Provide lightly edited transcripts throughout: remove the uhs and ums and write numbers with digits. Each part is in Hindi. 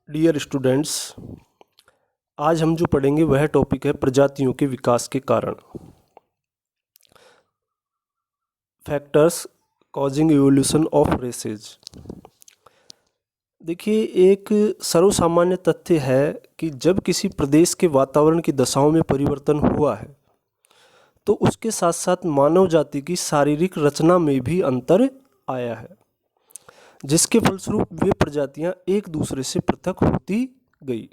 डियर स्टूडेंट्स, आज हम जो पढ़ेंगे वह टॉपिक है प्रजातियों के विकास के कारण। Factors causing evolution of races. देखिए, एक सर्वसामान्य तथ्य है कि जब किसी प्रदेश के वातावरण की दशाओं में परिवर्तन हुआ है तो उसके साथ साथ मानव जाति की शारीरिक रचना में भी अंतर आया है, जिसके फलस्वरूप वे प्रजातियां एक दूसरे से पृथक होती गई।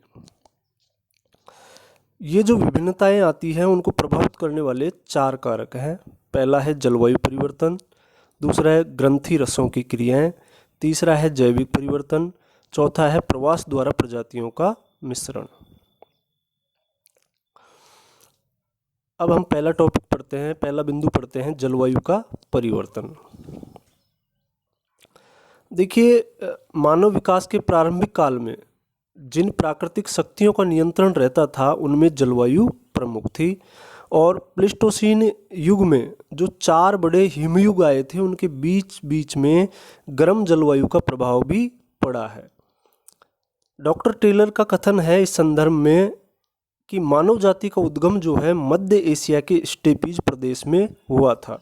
ये जो विभिन्नताएं आती हैं उनको प्रभावित करने वाले 4 कारक हैं। पहला है जलवायु परिवर्तन, दूसरा है ग्रंथि रसों की क्रियाएं, तीसरा है जैविक परिवर्तन, चौथा है प्रवास द्वारा प्रजातियों का मिश्रण। अब हम पहला टॉपिक पढ़ते हैं, पहला बिंदु पढ़ते हैं, जलवायु का परिवर्तन। देखिए, मानव विकास के प्रारंभिक काल में जिन प्राकृतिक शक्तियों का नियंत्रण रहता था उनमें जलवायु प्रमुख थी, और प्लेस्टोसीन युग में जो 4 बड़े हिमयुग आए थे उनके बीच बीच में गर्म जलवायु का प्रभाव भी पड़ा है। डॉक्टर टेलर का कथन है इस संदर्भ में कि मानव जाति का उद्गम जो है मध्य एशिया के स्टेपीज प्रदेश में हुआ था।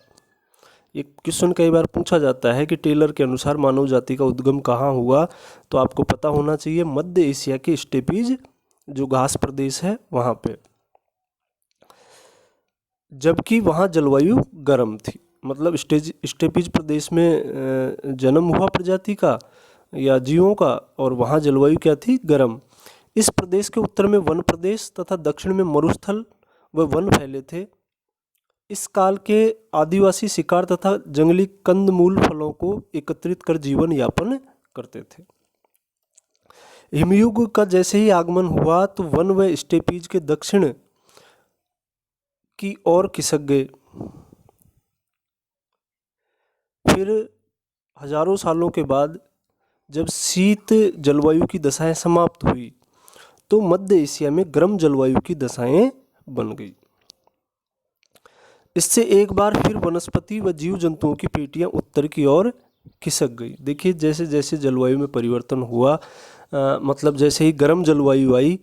एक क्वेश्चन कई बार पूछा जाता है कि टेलर के अनुसार मानव जाति का उद्गम कहाँ हुआ, तो आपको पता होना चाहिए मध्य एशिया के स्टेपीज जो घास प्रदेश है वहाँ पे, जबकि वहाँ जलवायु गर्म थी। मतलब स्टेपीज प्रदेश में जन्म हुआ प्रजाति का या जीवों का, और वहाँ जलवायु क्या थी, गर्म। इस प्रदेश के उत्तर में वन प्रदेश तथा दक्षिण में मरुस्थल व वन फैले थे। इस काल के आदिवासी शिकार तथा जंगली कंदमूल फलों को एकत्रित कर जीवन यापन करते थे। हिमयुग का जैसे ही आगमन हुआ तो वन व स्टेपीज के दक्षिण की ओर खिसक गए। फिर हजारों सालों के बाद जब शीत जलवायु की दशाएं समाप्त हुई तो मध्य एशिया में गर्म जलवायु की दशाएं बन गई। इससे एक बार फिर वनस्पति व जीव जंतुओं की पेटियां उत्तर की ओर खिसक गई। देखिए, जैसे जैसे जलवायु में परिवर्तन हुआ, मतलब जैसे ही गर्म जलवायु आई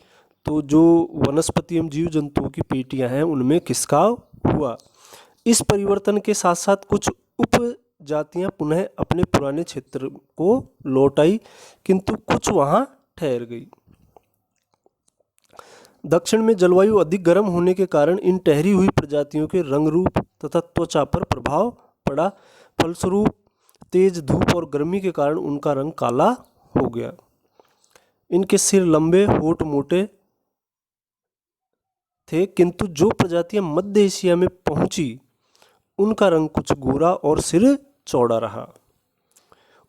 तो जो वनस्पति एवं जीव जंतुओं की पेटियां हैं उनमें खिसकाव हुआ। इस परिवर्तन के साथ साथ कुछ उप जातियां पुनः अपने पुराने क्षेत्र को लौट आई, किंतु कुछ वहां ठहर गई। दक्षिण में जलवायु अधिक गर्म होने के कारण इन ठहरी हुई प्रजातियों के रंग रूप तथा त्वचा पर प्रभाव पड़ा। फलस्वरूप तेज धूप और गर्मी के कारण उनका रंग काला हो गया। इनके सिर लंबे, होठ मोटे थे, किंतु जो प्रजातियां मध्य एशिया में पहुंची उनका रंग कुछ गोरा और सिर चौड़ा रहा।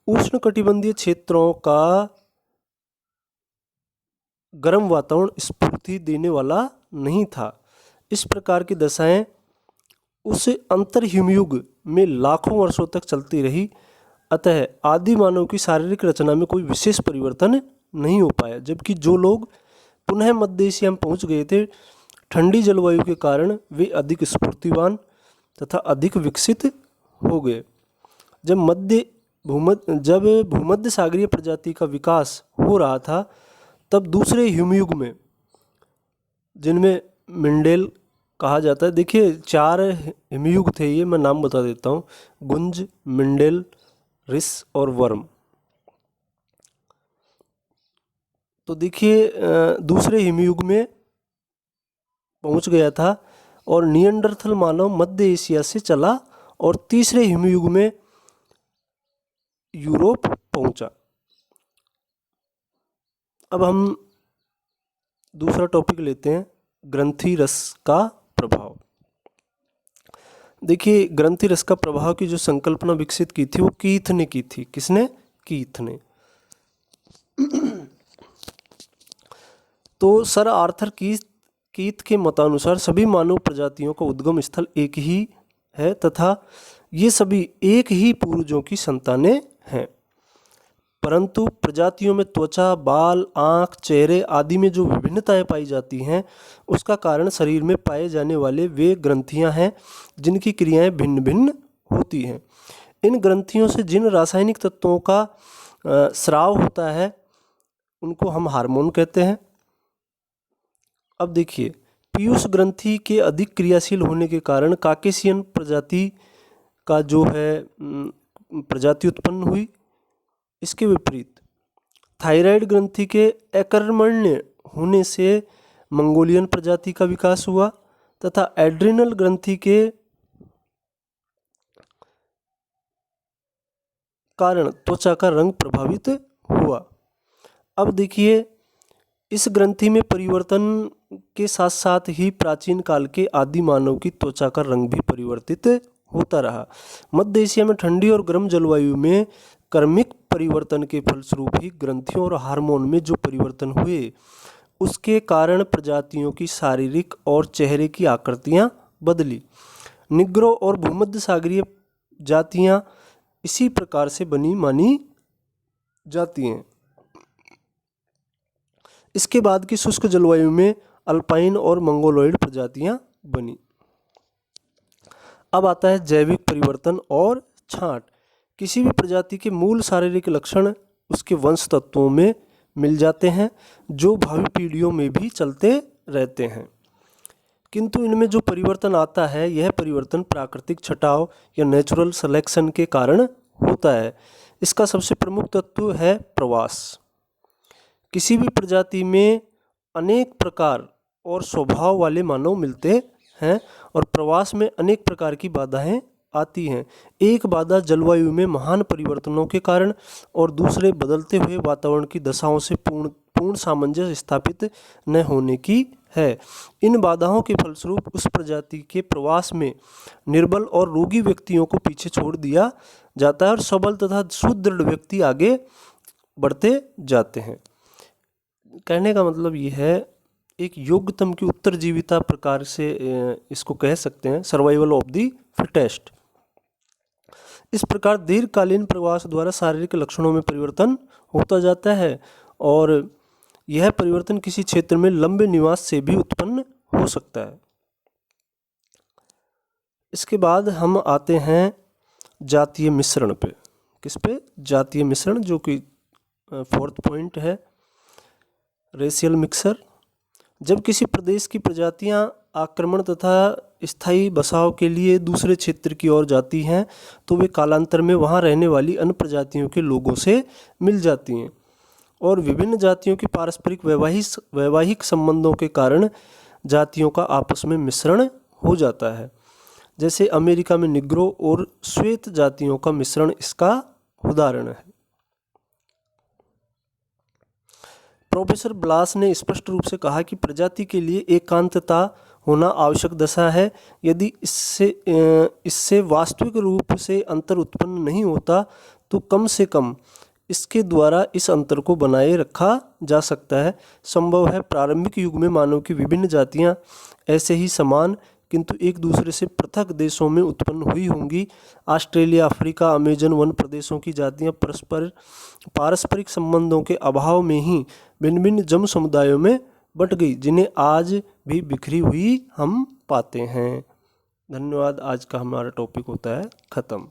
उष्णकटिबंधीय क्षेत्रों का गर्म वातावरण स्फूर्ति देने वाला नहीं था। इस प्रकार की दशाएं उस अंतर हिमयुग में लाखों वर्षों तक चलती रही। अतः आदि मानव की शारीरिक रचना में कोई विशेष परिवर्तन नहीं हो पाया, जबकि जो लोग पुनः मध्य एशिया में पहुंच गए थे, ठंडी जलवायु के कारण वे अधिक स्फूर्तिवान तथा अधिक विकसित हो गए। जब भूमध्य सागरीय प्रजाति का विकास हो रहा था तब दूसरे हिमयुग में, जिनमें मिंडेल कहा जाता है, देखिए 4 हिमयुग थे, ये मैं नाम बता देता हूँ, गुंज, मिंडेल, रिस और वर्म। तो देखिए, दूसरे हिमयुग में पहुंच गया था और निएंडरथल मानव मध्य एशिया से चला और तीसरे हिमयुग में यूरोप पहुंचा। अब हम दूसरा टॉपिक लेते हैं, ग्रंथि रस का प्रभाव। देखिए, ग्रंथि रस का प्रभाव की जो संकल्पना विकसित की थी वो कीथ ने की थी। किसने? कीथ ने। तो सर आर्थर कीथ के मतानुसार सभी मानव प्रजातियों का उद्गम स्थल एक ही है तथा ये सभी एक ही पूर्वजों की संतानें हैं, परंतु प्रजातियों में त्वचा, बाल, आँख, चेहरे आदि में जो विभिन्नताएं पाई जाती हैं उसका कारण शरीर में पाए जाने वाले वे ग्रंथियां हैं जिनकी क्रियाएं भिन्न भिन्न होती हैं। इन ग्रंथियों से जिन रासायनिक तत्वों का स्राव होता है उनको हम हार्मोन कहते हैं। अब देखिए, पीयूष ग्रंथि के अधिक क्रियाशील होने के कारण काकेशियन प्रजाति का जो है प्रजाति उत्पन्न हुई। इसके विपरीत थायराइड ग्रंथि के अकर्मण्य होने से मंगोलियन प्रजाति का विकास हुआ तथा एड्रिनल ग्रंथि के कारण त्वचा का रंग प्रभावित हुआ। अब देखिए, इस ग्रंथि में परिवर्तन के साथ साथ ही प्राचीन काल के आदि मानव की त्वचा का रंग भी परिवर्तित होता रहा। मध्य एशिया में ठंडी और गर्म जलवायु में क्रमिक परिवर्तन के फलस्वरूप ही ग्रंथियों और हार्मोन में जो परिवर्तन हुए, उसके कारण प्रजातियों की शारीरिक और चेहरे की आकृतियां बदली। निग्रो और भूमध्य सागरीय जातियां इसी प्रकार से बनी मानी जाती हैं। इसके बाद की शुष्क जलवायु में अल्पाइन और मंगोलॉइड प्रजातियां बनी। अब आता है जैविक परिवर्तन और छांट। किसी भी प्रजाति के मूल शारीरिक लक्षण उसके वंश तत्वों में मिल जाते हैं, जो भावी पीढ़ियों में भी चलते रहते हैं, किंतु इनमें जो परिवर्तन आता है, यह परिवर्तन प्राकृतिक छटाव या नेचुरल सिलेक्शन के कारण होता है। इसका सबसे प्रमुख तत्व है प्रवास। किसी भी प्रजाति में अनेक प्रकार और स्वभाव वाले मानव मिलते हैं और प्रवास में अनेक प्रकार की बाधाएं आती हैं। एक बाधा जलवायु में महान परिवर्तनों के कारण और दूसरे बदलते हुए वातावरण की दशाओं से पूर्ण सामंजस्य स्थापित न होने की है। इन बाधाओं के फलस्वरूप उस प्रजाति के प्रवास में निर्बल और रोगी व्यक्तियों को पीछे छोड़ दिया जाता है और सबल तथा सुदृढ़ व्यक्ति आगे बढ़ते जाते हैं। कहने का मतलब ये है, एक योग्यतम की उत्तरजीविता प्रकार से इसको कह सकते हैं, सर्वाइवल ऑफ द फिटेस्ट। इस प्रकार दीर्घकालीन प्रवास द्वारा शारीरिक लक्षणों में परिवर्तन होता जाता है और यह परिवर्तन किसी क्षेत्र में लंबे निवास से भी उत्पन्न हो सकता है। इसके बाद हम आते हैं जातीय मिश्रण पे। किस पे? जातीय मिश्रण, जो कि फोर्थ पॉइंट है, रेशियल मिक्सर। जब किसी प्रदेश की प्रजातियां आक्रमण तथा स्थायी बसाव के लिए दूसरे क्षेत्र की ओर जाती हैं, तो वे कालांतर में वहां रहने वाली अन्य प्रजातियों के लोगों से मिल जाती हैं और विभिन्न जातियों की पारस्परिक वैवाहिक संबंधों के कारण जातियों का आपस में मिश्रण हो जाता है। जैसे अमेरिका में निग्रो और श्वेत जातियों का मिश्रण इसका उदाहरण है। प्रोफेसर ब्लास ने स्पष्ट रूप से कहा कि प्रजाति के लिए एकांतता होना आवश्यक दशा है। यदि इससे वास्तविक रूप से अंतर उत्पन्न नहीं होता, तो कम से कम इसके द्वारा इस अंतर को बनाए रखा जा सकता है। संभव है प्रारंभिक युग में मानव की विभिन्न जातियां ऐसे ही समान किंतु एक दूसरे से पृथक देशों में उत्पन्न हुई होंगी। ऑस्ट्रेलिया, अफ्रीका, अमेजन वन प्रदेशों की जातियां पारस्परिक संबंधों के अभाव में ही भिन्न भिन्न जम समुदायों में बट गई, जिन्हें आज भी बिखरी हुई हम पाते हैं। धन्यवाद। आज का हमारा टॉपिक होता है ख़त्म।